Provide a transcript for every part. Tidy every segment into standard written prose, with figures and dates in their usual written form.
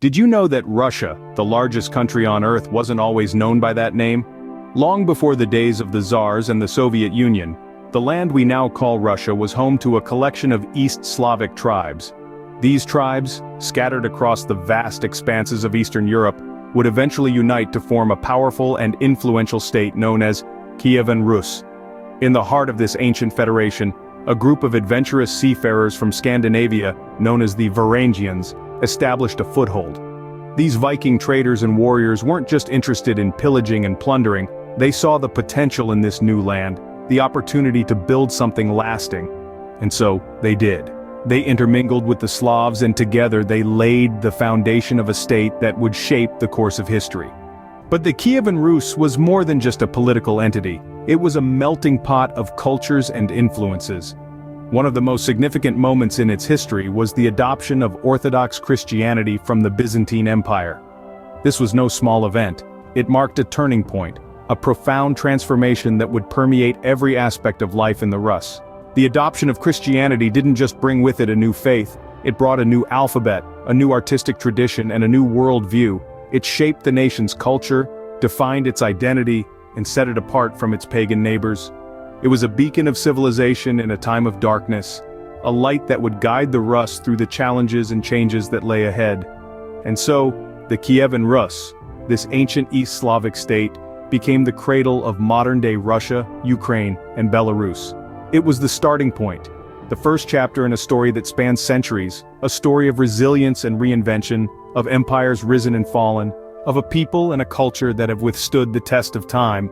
Did you know that Russia, the largest country on Earth, wasn't always known by that name? Long before the days of the Tsars and the Soviet Union, the land we now call Russia was home to a collection of East Slavic tribes. These tribes, scattered across the vast expanses of Eastern Europe, would eventually unite to form a powerful and influential state known as Kievan Rus. In the heart of this ancient federation, a group of adventurous seafarers from Scandinavia, known as the Varangians, established a foothold. These Viking traders and warriors weren't just interested in pillaging and plundering, they saw the potential in this new land, the opportunity to build something lasting. And so, they did. They intermingled with the Slavs, and together they laid the foundation of a state that would shape the course of history. But the Kievan Rus was more than just a political entity, it was a melting pot of cultures and influences. One of the most significant moments in its history was the adoption of Orthodox Christianity from the Byzantine Empire. This was no small event. It marked a turning point, a profound transformation that would permeate every aspect of life in the Rus. The adoption of Christianity didn't just bring with it a new faith, it brought a new alphabet, a new artistic tradition, and a new worldview. It shaped the nation's culture, defined its identity, and set it apart from its pagan neighbors. It was a beacon of civilization in a time of darkness, a light that would guide the Rus through the challenges and changes that lay ahead. And so, the Kievan Rus, this ancient East Slavic state, became the cradle of modern-day Russia, Ukraine, and Belarus. It was the starting point, the first chapter in a story that spans centuries, a story of resilience and reinvention, of empires risen and fallen, of a people and a culture that have withstood the test of time.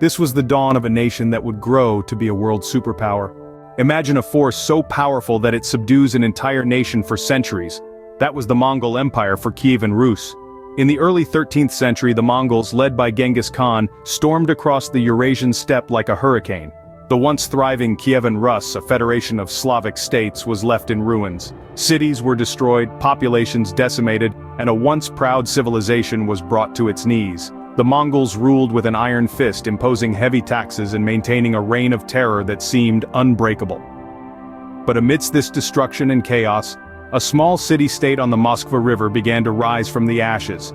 This was the dawn of a nation that would grow to be a world superpower. Imagine a force so powerful that it subdues an entire nation for centuries. That was the Mongol Empire for Kievan Rus. In the early 13th century, the Mongols, led by Genghis Khan, stormed across the Eurasian steppe like a hurricane. The once thriving Kievan Rus, a federation of Slavic states, was left in ruins. Cities were destroyed, populations decimated, and a once proud civilization was brought to its knees. The Mongols ruled with an iron fist, imposing heavy taxes and maintaining a reign of terror that seemed unbreakable. But amidst this destruction and chaos, a small city-state on the Moskva River began to rise from the ashes.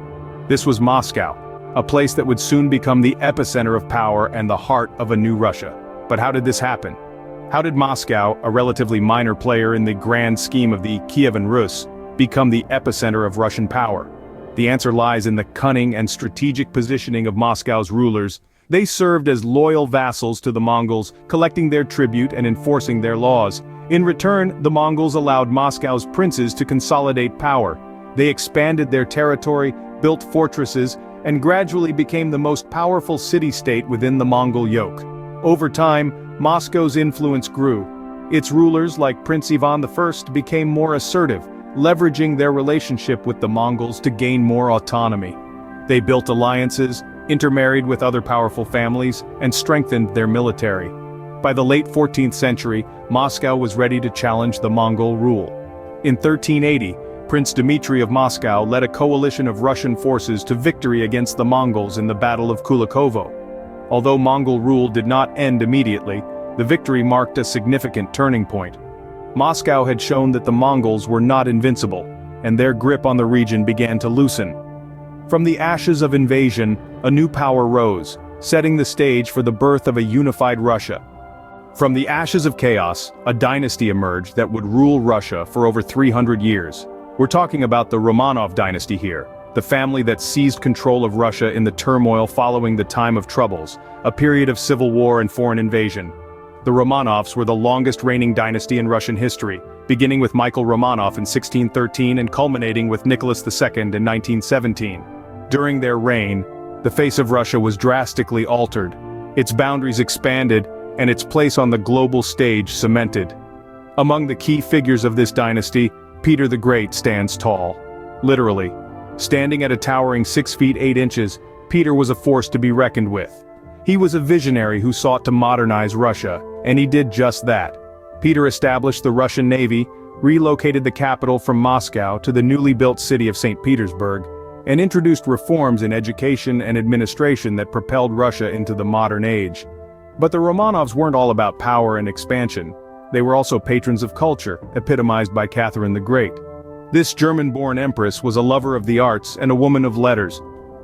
This was Moscow, a place that would soon become the epicenter of power and the heart of a new Russia. But how did this happen? How did Moscow, a relatively minor player in the grand scheme of the Kievan Rus, become the epicenter of Russian power? The answer lies in the cunning and strategic positioning of Moscow's rulers. They served as loyal vassals to the Mongols, collecting their tribute and enforcing their laws. In return, the Mongols allowed Moscow's princes to consolidate power. They expanded their territory, built fortresses, and gradually became the most powerful city-state within the Mongol yoke. Over time, Moscow's influence grew. Its rulers, like Prince Ivan I, became more assertive, leveraging their relationship with the Mongols to gain more autonomy. They built alliances, intermarried with other powerful families, and strengthened their military. By the late 14th century, Moscow was ready to challenge the Mongol rule. In 1380, Prince Dmitry of Moscow led a coalition of Russian forces to victory against the Mongols in the Battle of Kulikovo. Although Mongol rule did not end immediately, the victory marked a significant turning point. Moscow had shown that the Mongols were not invincible, and their grip on the region began to loosen. From the ashes of invasion, a new power rose, setting the stage for the birth of a unified Russia. From the ashes of chaos, a dynasty emerged that would rule Russia for over 300 years. We're talking about the Romanov Dynasty here, the family that seized control of Russia in the turmoil following the time of troubles, a period of civil war and foreign invasion. The Romanovs were the longest reigning dynasty in Russian history, beginning with Michael Romanov in 1613 and culminating with Nicholas II in 1917. During their reign, the face of Russia was drastically altered. Its boundaries expanded, and its place on the global stage cemented. Among the key figures of this dynasty, Peter the Great stands tall. Literally. Standing at a towering 6 feet 8 inches, Peter was a force to be reckoned with. He was a visionary who sought to modernize Russia, and he did just that. Peter established the Russian Navy, relocated the capital from Moscow to the newly built city of St. Petersburg, and introduced reforms in education and administration that propelled Russia into the modern age. But the Romanovs weren't all about power and expansion. They were also patrons of culture, epitomized by Catherine the Great. This German-born empress was a lover of the arts and a woman of letters.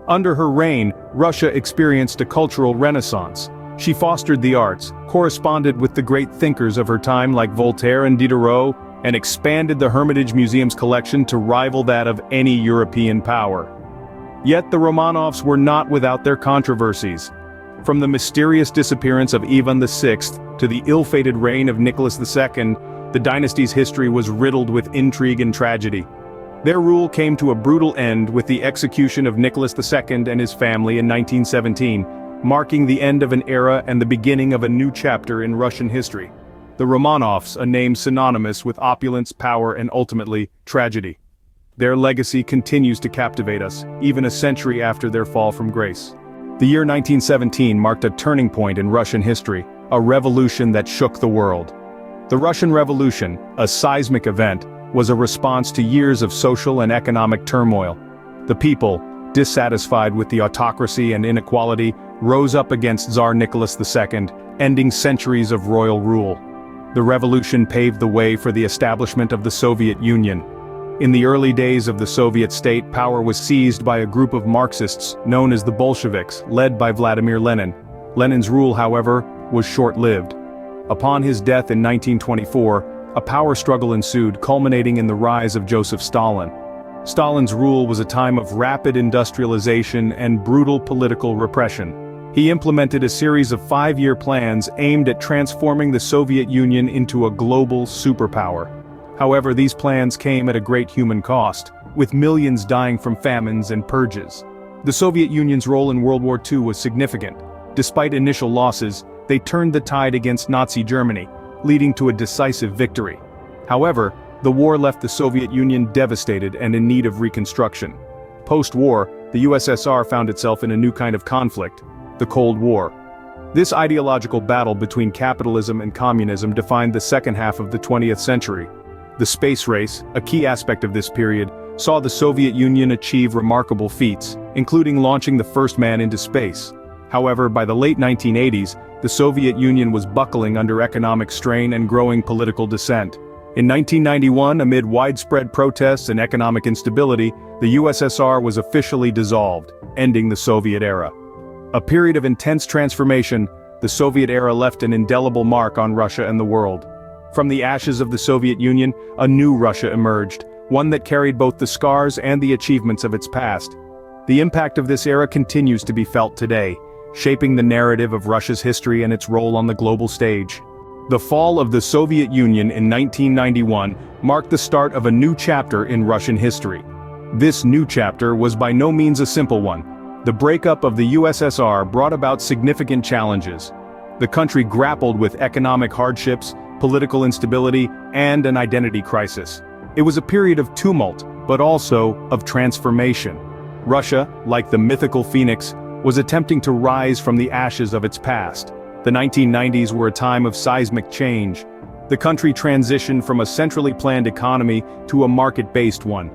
Under her reign, Russia experienced a cultural renaissance. She fostered the arts, corresponded with the great thinkers of her time like Voltaire and Diderot, and expanded the Hermitage Museum's collection to rival that of any European power. Yet the Romanovs were not without their controversies. From the mysterious disappearance of Ivan VI to the ill-fated reign of Nicholas II, the dynasty's history was riddled with intrigue and tragedy. Their rule came to a brutal end with the execution of Nicholas II and his family in 1917, marking the end of an era and the beginning of a new chapter in Russian history. The Romanovs, a name synonymous with opulence, power, and ultimately, tragedy. Their legacy continues to captivate us, even a century after their fall from grace. The year 1917 marked a turning point in Russian history, a revolution that shook the world. The Russian Revolution, a seismic event, was a response to years of social and economic turmoil. The people, dissatisfied with the autocracy and inequality, rose up against Tsar Nicholas II, ending centuries of royal rule. The revolution paved the way for the establishment of the Soviet Union. In the early days of the Soviet state, power was seized by a group of Marxists known as the Bolsheviks, led by Vladimir Lenin. Lenin's rule, however, was short-lived. Upon his death in 1924, a power struggle ensued, culminating in the rise of Joseph Stalin. Stalin's rule was a time of rapid industrialization and brutal political repression. He implemented a series of 5-year plans aimed at transforming the Soviet Union into a global superpower. However, these plans came at a great human cost, with millions dying from famines and purges. The Soviet Union's role in World War II was significant. Despite initial losses, they turned the tide against Nazi Germany, leading to a decisive victory. However, the war left the Soviet Union devastated and in need of reconstruction. Post-war, the USSR found itself in a new kind of conflict, the Cold War. This ideological battle between capitalism and communism defined the second half of the 20th century. The space race, a key aspect of this period, saw the Soviet Union achieve remarkable feats, including launching the first man into space. However, by the late 1980s, the Soviet Union was buckling under economic strain and growing political dissent. In 1991, amid widespread protests and economic instability, the USSR was officially dissolved, ending the Soviet era. A period of intense transformation, the Soviet era left an indelible mark on Russia and the world. From the ashes of the Soviet Union, a new Russia emerged, one that carried both the scars and the achievements of its past. The impact of this era continues to be felt today, shaping the narrative of Russia's history and its role on the global stage. The fall of the Soviet Union in 1991 marked the start of a new chapter in Russian history. This new chapter was by no means a simple one. The breakup of the USSR brought about significant challenges. The country grappled with economic hardships, political instability, and an identity crisis. It was a period of tumult, but also of transformation. Russia, like the mythical phoenix, was attempting to rise from the ashes of its past. The 1990s were a time of seismic change. The country transitioned from a centrally planned economy to a market-based one.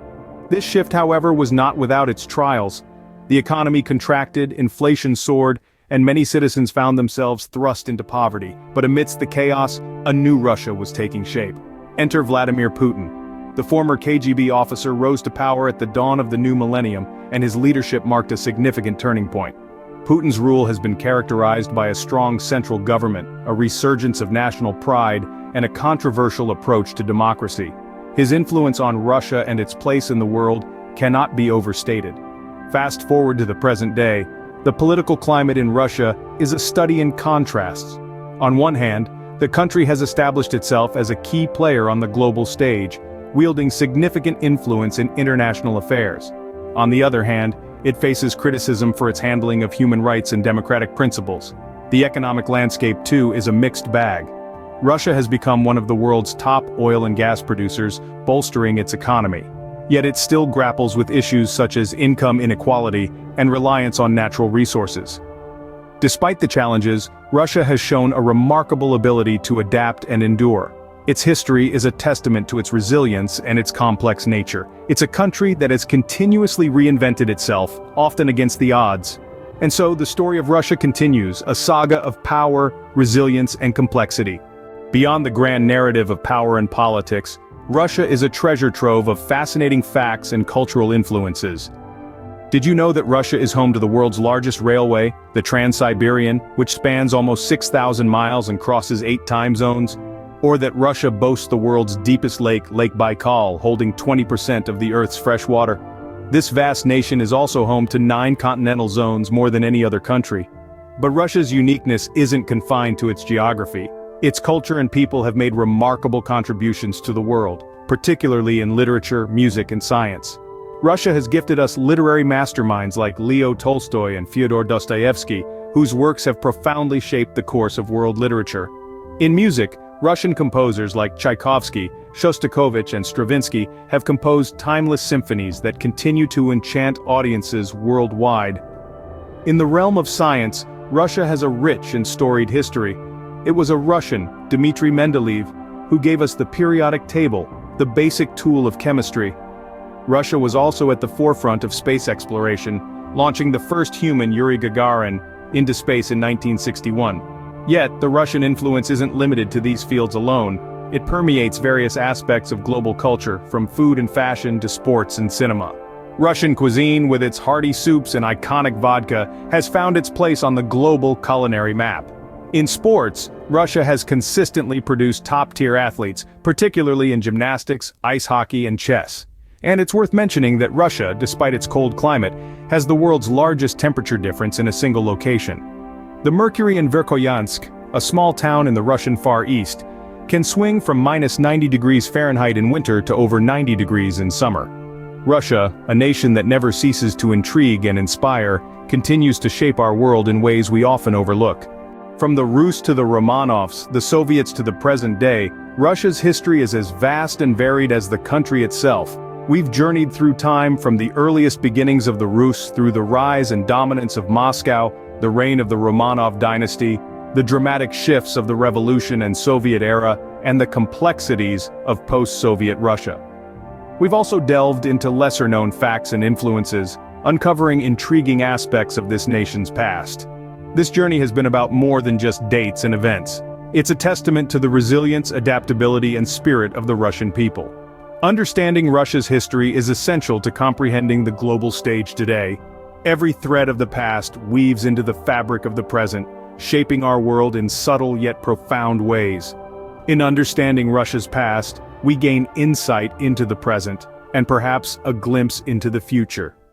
This shift, however, was not without its trials. The economy contracted, inflation soared, and many citizens found themselves thrust into poverty. But amidst the chaos, a new Russia was taking shape. Enter Vladimir Putin. The former KGB officer rose to power at the dawn of the new millennium, and his leadership marked a significant turning point. Putin's rule has been characterized by a strong central government, a resurgence of national pride, and a controversial approach to democracy. His influence on Russia and its place in the world cannot be overstated. Fast forward to the present day, the political climate in Russia is a study in contrasts. On one hand, the country has established itself as a key player on the global stage, wielding significant influence in international affairs. On the other hand, it faces criticism for its handling of human rights and democratic principles. The economic landscape, too, is a mixed bag. Russia has become one of the world's top oil and gas producers, bolstering its economy. Yet it still grapples with issues such as income inequality and reliance on natural resources. Despite the challenges, Russia has shown a remarkable ability to adapt and endure. Its history is a testament to its resilience and its complex nature. It's a country that has continuously reinvented itself, often against the odds. And so the story of Russia continues, a saga of power, resilience, and complexity. Beyond the grand narrative of power and politics, Russia is a treasure trove of fascinating facts and cultural influences. Did you know that Russia is home to the world's largest railway, the Trans-Siberian, which spans almost 6,000 miles and crosses 8 time zones? Or that Russia boasts the world's deepest lake, Lake Baikal, holding 20% of the Earth's fresh water? This vast nation is also home to 9 continental zones, more than any other country. But Russia's uniqueness isn't confined to its geography. Its culture and people have made remarkable contributions to the world, particularly in literature, music, and science. Russia has gifted us literary masterminds like Leo Tolstoy and Fyodor Dostoevsky, whose works have profoundly shaped the course of world literature. In music, Russian composers like Tchaikovsky, Shostakovich, and Stravinsky have composed timeless symphonies that continue to enchant audiences worldwide. In the realm of science, Russia has a rich and storied history. It was a Russian, Dmitry Mendeleev, who gave us the periodic table, the basic tool of chemistry. Russia was also at the forefront of space exploration, launching the first human, Yuri Gagarin, into space in 1961. Yet, the Russian influence isn't limited to these fields alone. It permeates various aspects of global culture, from food and fashion to sports and cinema. Russian cuisine, with its hearty soups and iconic vodka, has found its place on the global culinary map. In sports, Russia has consistently produced top-tier athletes, particularly in gymnastics, ice hockey, and chess. And it's worth mentioning that Russia, despite its cold climate, has the world's largest temperature difference in a single location. The mercury in Verkhoyansk, a small town in the Russian Far East, can swing from -90 degrees Fahrenheit in winter to over 90 degrees in summer. Russia, a nation that never ceases to intrigue and inspire, continues to shape our world in ways we often overlook. From the Rus to the Romanovs, the Soviets to the present day, Russia's history is as vast and varied as the country itself. We've journeyed through time from the earliest beginnings of the Rus through the rise and dominance of Moscow, the reign of the Romanov Dynasty, the dramatic shifts of the Revolution and Soviet era, and the complexities of post-Soviet Russia. We've also delved into lesser-known facts and influences, uncovering intriguing aspects of this nation's past. This journey has been about more than just dates and events. It's a testament to the resilience, adaptability, and spirit of the Russian people. Understanding Russia's history is essential to comprehending the global stage today. Every thread of the past weaves into the fabric of the present, shaping our world in subtle yet profound ways. In understanding Russia's past, we gain insight into the present, and perhaps a glimpse into the future.